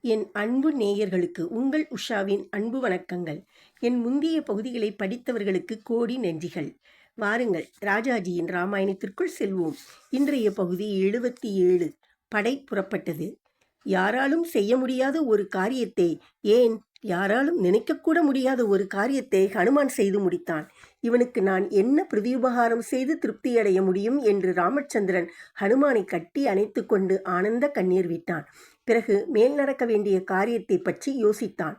என் அன்பு நேயர்களுக்கு உங்கள் உஷாவின் அன்பு வணக்கங்கள். என் முந்தைய பகுதிகளை படித்தவர்களுக்கு கோடி நன்றிகள். வாருங்கள், ராஜாஜியின் ராமாயணத்திற்குள் செல்வோம். இன்றைய பகுதி 77. படை புறப்பட்டது. யாராலும் செய்ய முடியாத ஒரு காரியத்தை, ஏன் யாராலும் நினைக்கக்கூட முடியாத ஒரு காரியத்தை ஹனுமான் செய்து முடித்தான். இவனுக்கு நான் என்ன பிரதியுபகாரம் செய்து திருப்தியடைய முடியும் என்று ராமச்சந்திரன் ஹனுமானை கட்டி அணைத்து கொண்டு ஆனந்த கண்ணீர் விட்டான். பிறகு மேல் நடக்க வேண்டிய காரியத்தை பற்றி யோசித்தான்.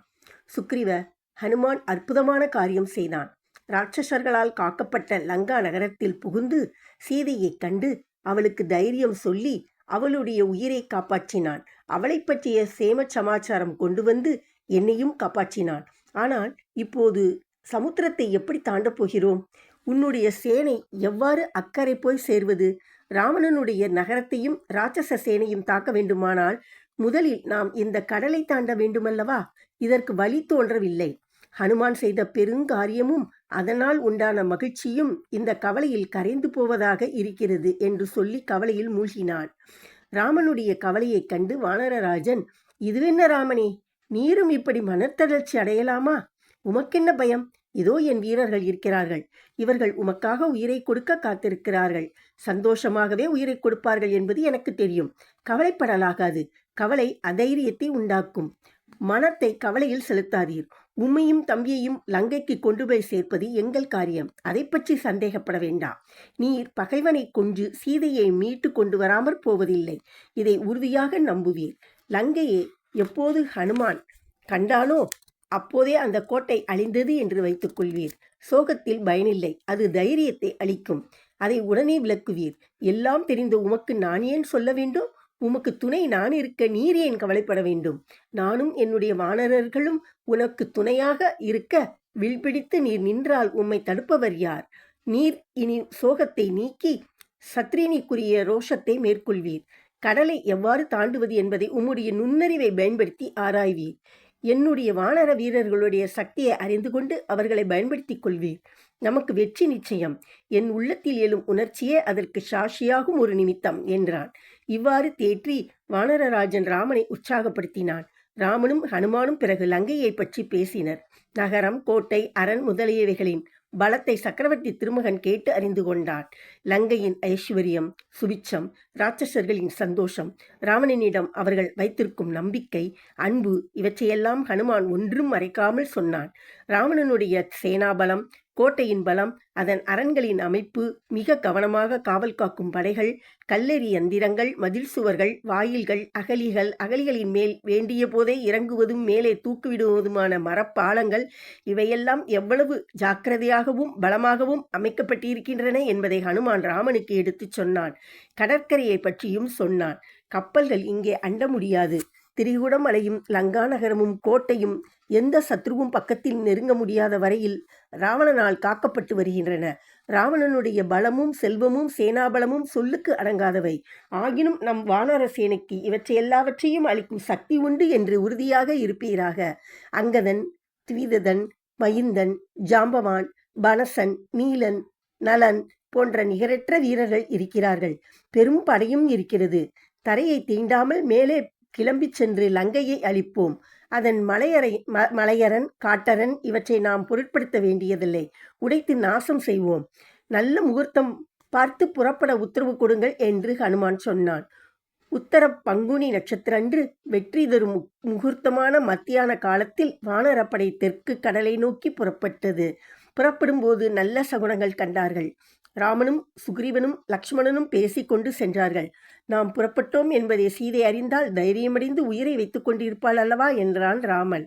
சுக்ரீவ, ஹனுமான் அற்புதமான காரியம் செய்தான். ராட்சசர்களால் காக்கப்பட்ட லங்கா நகரத்தில் புகுந்து சீதையைக் கண்டு அவளுக்கு தைரியம் சொல்லி அவளுடைய உயிரை காப்பாற்றினான். அவளை பற்றிய சேம சமாச்சாரம் கொண்டு வந்து என்னையும் காப்பாற்றினான். ஆனால் இப்போது சமுத்திரத்தை எப்படி தாண்டப் போகிறோம்? உன்னுடைய சேனை எவ்வாறு அக்கறை போய் சேர்வது? ராவணனுடைய நகரத்தையும் ராட்சச சேனையும் தாக்க வேண்டுமானால் முதலில் நாம் இந்த கடலை தாண்ட வேண்டுமல்லவா? இதற்கு வழி தோன்றவில்லை. ஹனுமான் செய்த பெருங்காரியமும் அதனால் உண்டான மகிழ்ச்சியும் இந்த கவலையில் கரைந்து போவதாக இருக்கிறது என்று சொல்லி கவலையில் மூழ்கினான். ராமனுடைய கவலையைக் கண்டு வானரராஜன், இதுவென்ன ராமனே, நீரும் இப்படி மனத்தளர்ச்சி அடையலாமா? உமக்கென்ன பயம்? இதோ என் வீரர்கள் இருக்கிறார்கள். இவர்கள் உமக்காக உயிரை கொடுக்க காத்திருக்கிறார்கள். சந்தோஷமாகவே உயிரை கொடுப்பார்கள் என்பது எனக்கு தெரியும். கவலைப்படலாகாது. கவலை அதைரியத்தை உண்டாக்கும். மனத்தை கவலையில் செலுத்தாதீர். உம்மையும் தம்பியையும் லங்கைக்கு கொண்டு போய் சேர்ப்பது எங்கள் காரியம். அதை பற்றி சந்தேகப்பட வேண்டாம். நீர் பகைவனை கொன்று சீதையை மீட்டு கொண்டு வராமற் போவதில்லை. இதை உறுதியாக நம்புவீர். லங்கையை எப்போது ஹனுமான் கண்டானோ அப்போதே அந்த கோட்டை அழிந்தது என்று வைத்துக் கொள்வீர். சோகத்தில் பயனில்லை. அது தைரியத்தை அளிக்கும். அதை உடனே விளக்குவீர். எல்லாம் தெரிந்த உமக்கு நான் ஏன் சொல்ல வேண்டும்? உமக்கு துணை நான் இருக்க நீர் ஏன் கவலைப்பட வேண்டும்? நானும் என்னுடைய வானரர்களும் உனக்கு துணையாக இருக்க வில்பிடித்து நீர் நின்றால் உம்மை தடுப்பவர் யார்? நீர் இனி சோகத்தை நீக்கி சத்ரினிக்குரிய ரோஷத்தை மேற்கொள்வீர். கடலை எவ்வாறு தாண்டுவது என்பதை உம்முடைய நுண்ணறிவை பயன்படுத்தி ஆராய்வீர். என்னுடைய வானர வீரர்களுடைய சக்தியை அறிந்து கொண்டு அவர்களை பயன்படுத்திக் கொள்வீர். நமக்கு வெற்றி நிச்சயம். என் உள்ளத்தில் எழும் உணர்ச்சியே அதற்கு சாட்சியாகும் ஒரு நிமித்தம் என்றான். இவ்வாறு தேற்றி வானரராஜன் ராமனை உற்சாகப்படுத்தினான். ராமனும் ஹனுமானும் பிறகு லங்கையை பற்றி பேசினர். நகரம், கோட்டை, அரண் முதலியவைகளின் பலத்தை சக்கரவர்த்தி திருமகன் கேட்டு அறிந்து கொண்டான். லங்கையின் ஐஸ்வர்யம், சுபிச்சம், ராட்சசர்களின் சந்தோஷம், ராவணனிடம் அவர்கள் வைத்திருக்கும் நம்பிக்கை, அன்பு, இவற்றையெல்லாம் ஹனுமான் ஒன்றும் மறைக்காமல் சொன்னான். ராவணனுடைய சேனாபலம், கோட்டையின் பலம், அதன் அரண்களின் அமைப்பு, மிக கவனமாக காவல் காக்கும் படைகள், கல்லெறி யந்திரங்கள், மதில் சுவர்கள், வாயில்கள், அகலிகளின் மேல் வேண்டிய போதே இறங்குவதும் மேலே தூக்கிவிடுவதுமான மரப்பாலங்கள், இவையெல்லாம் எவ்வளவு ஜாக்கிரதையாகவும் பலமாகவும் அமைக்கப்பட்டிருக்கின்றன என்பதை ஹனுமான் ராமனுக்கு எடுத்துச் சொன்னான். கடற்கரையை பற்றியும் சொன்னான். கப்பல்கள் இங்கே அண்ட முடியாது. திரிகுடமலையும் லங்கா நகரமும் கோட்டையும் எந்த சத்ருவும் பக்கத்தில் நெருங்க முடியாத வரையில் ராவணனால் காக்கப்பட்டு வருகின்றன. ராவணனுடைய பலமும் செல்வமும் சேனாபலமும் சொல்லுக்கு அடங்காதவை. ஆகினும் நம் வானர சேனைக்கு இவற்றை எல்லாவற்றையும் அளிக்கும் சக்தி உண்டு என்று உறுதியாக இருப்பீராக. அங்கதன், திவிதன், மயிந்தன், ஜாம்பவான், பனசன், நீலன், நலன் போன்ற நிகரற்ற வீரர்கள் இருக்கிறார்கள். பெரும் படையும் இருக்கிறது. தரையை தீண்டாமல் மேலே கிளம்பிச் சென்று லங்கையை அழிப்போம். அதன் மலையரன், காட்டரன் இவற்றை நாம் பொருட்படுத்த வேண்டியதில்லை. உடைத்து நாசம் செய்வோம். நல்ல முகூர்த்தம் பார்த்து புறப்பட உத்தரவு கொடுங்கள் என்று ஹனுமான் சொன்னான். உத்தர பங்குனி நட்சத்திரன்று வெற்றி தரும் முகூர்த்தமான மத்தியான காலத்தில் வானரப்படை தெற்கு கடலை நோக்கி புறப்பட்டது. புறப்படும்போது நல்ல சகுனங்கள் கண்டார்கள். ராமனும் சுக்ரீவனும் லக்ஷ்மணனும் பேசிக்கொண்டு சென்றார்கள். நாம் புறப்பட்டோம் என்பதை சீதை அறிந்தால் தைரியமடைந்து உயிரை வைத்துக் கொண்டிருப்பாள் அல்லவா என்றான் ராமன்.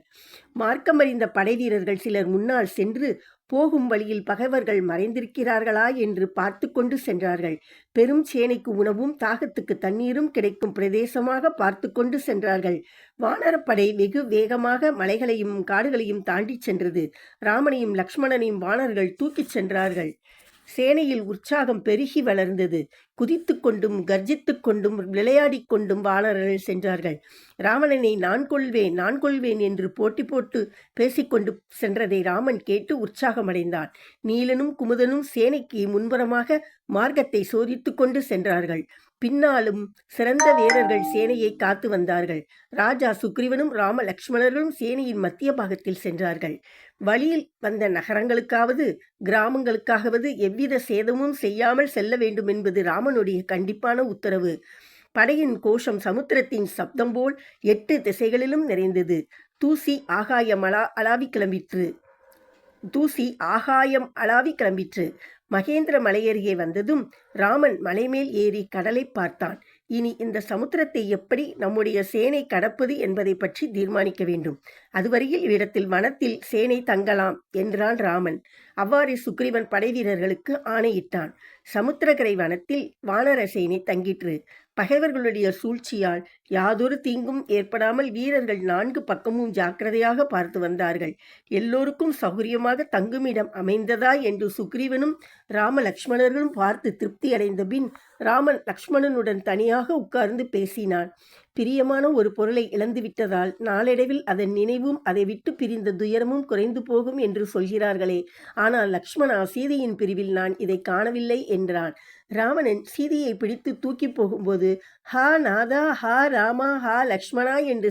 மார்க்கமறிந்த படை வீரர்கள் சிலர் முன்னால் சென்று போகும் வழியில் பகைவர்கள் மறைந்திருக்கிறார்களா என்று பார்த்து கொண்டு சென்றார்கள். பெரும் சேனைக்கு உணவும் தாகத்துக்கு தண்ணீரும் கிடைக்கும் பிரதேசமாக பார்த்து கொண்டு சென்றார்கள். வானரப்படை வெகு வேகமாக மலைகளையும் காடுகளையும் தாண்டி சென்றது. ராமனையும் லக்ஷ்மணனையும் வானர்கள் தூக்கிச் சென்றார்கள். சேனையில் உற்சாகம் பெருகி வளர்ந்தது. குதித்து கொண்டும் கர்ஜித்து கொண்டும் விளையாடிக் கொண்டும் வானரர்கள் சென்றார்கள். ராவணனை நான் கொள்வேன் என்று போட்டி போட்டு பேசிக்கொண்டு சென்றதை ராமன் கேட்டு உற்சாகமடைந்தான். நீலனும் குமுதனும் சேனைக்கு முன்புறமாக மார்க்கத்தை சோதித்து கொண்டு சென்றார்கள். பின்னாலும் சிறந்த வீரர்கள் சேனையை காத்து வந்தார்கள். ராஜா சுக்ரீவனும் ராம லக்ஷ்மணர்களும் சேனையின் மத்திய பாகத்தில் சென்றார்கள். வழியில் வந்த நகரங்களுக்காவது கிராமங்களுக்காகவது எவ்வித சேதமும் செய்யாமல் செல்ல வேண்டும் என்பது ராமனுடைய கண்டிப்பான உத்தரவு. படையின் கோஷம் சமுத்திரத்தின் சப்தம் போல் 8 திசைகளிலும் நிறைந்தது. தூசி ஆகாயம் அளாவி கிளம்பிற்று. மகேந்திர மலையருகே வந்ததும் ராமன் மலைமேல் ஏறி கடலை பார்த்தான். இனி இந்த சமுத்திரத்தை எப்படி நம்முடைய சேனை கடப்பது என்பதை பற்றி தீர்மானிக்க வேண்டும். அதுவரையில் இவ்விடத்தில் வனத்தில் சேனை தங்கலாம் என்றான் ராமன். அவ்வாறு சுக்ரீவன் படை வீரர்களுக்கு ஆணையிட்டான். சமுத்திரக்கரை வனத்தில் வானர சேனை தங்கிற்று. பகைவர்களுடைய சூழ்ச்சியால் யாதொரு தீங்கும் ஏற்படாமல் வீரர்கள் 4 பக்கமும் ஜாக்கிரதையாக பார்த்து வந்தார்கள். எல்லோருக்கும் சௌகரியமாக தங்குமிடம் அமைந்ததா என்று சுக்ரீவனும் ராம லக்ஷ்மணர்களும் பார்த்து திருப்தி அடைந்த பின் ராமன் லக்ஷ்மணனுடன் தனியாக உட்கார்ந்து பேசினான். பிரியமான ஒரு பொருளை இழந்துவிட்டதால் நாளடைவில் அதன் நினைவும் அதை விட்டு பிரிந்த துயரமும் குறைந்து போகும் என்று சொல்கிறார்களே, ஆனால் லக்ஷ்மணா, சீதையின் பிரிவில் நான் இதை காணவில்லை என்றான். ராவணன் சீதையை பிடித்து தூக்கி போகும்போது ஹா நாதா, ஹா ராமா, ஹா லக்ஷ்மணா என்று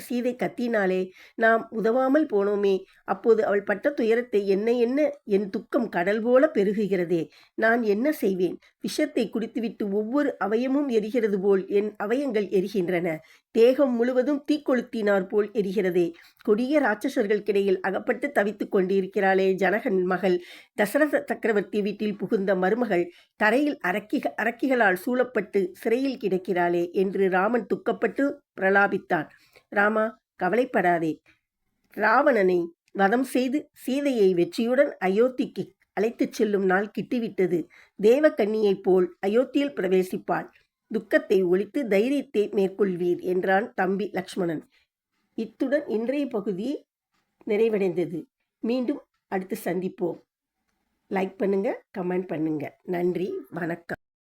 சீதை கத்தினாலே. நாம் உதவாமல் போனோமே. அப்போது அவள் பட்ட துயரத்தை என் துக்கம் கடல் போல பெருகுகிறதே. நான் என்ன செய்வேன்? விஷத்தை குடித்துவிட்டு ஒவ்வொரு அவயமும் எரிகிறது போல் என் அவயங்கள் எரிகின்றன. தேகம் முழுவதும் தீக்கொளுத்தினார் போல் எரிகிறதே. கொடிய ராட்சசர்களுக்கிடையில் அகப்பட்டு தவித்துக் கொண்டிருக்கிறாளே ஜனகன் மகள். தசரத சக்கரவர்த்தி வீட்டில் புகுந்த மருமகள் தரையில் அரக்கிகளால் சூழப்பட்டு சிறையில் கிடக்கிறாளே என்று ராமன் துக்கப்பட்டு பிரலாபித்தான். ராமா, கவலைப்படாதே. ராவணனை வதம் செய்து சீதையை வெற்றியுடன் அயோத்திக்கு அழைத்துச் செல்லும் நாள் கிட்டிவிட்டது. தேவகன்னியைப் போல் அயோத்தியில் பிரவேசிப்பாள். துக்கத்தை ஒழித்து தைரியத்தை மேற்கொள்வீர் என்றான் தம்பி லக்ஷ்மணன். இத்துடன் இன்றைய பகுதி நிறைவடைந்தது. மீண்டும் அடுத்து சந்திப்போம். லைக் பண்ணுங்க, கமெண்ட் பண்ணுங்க. நன்றி, வணக்கம்.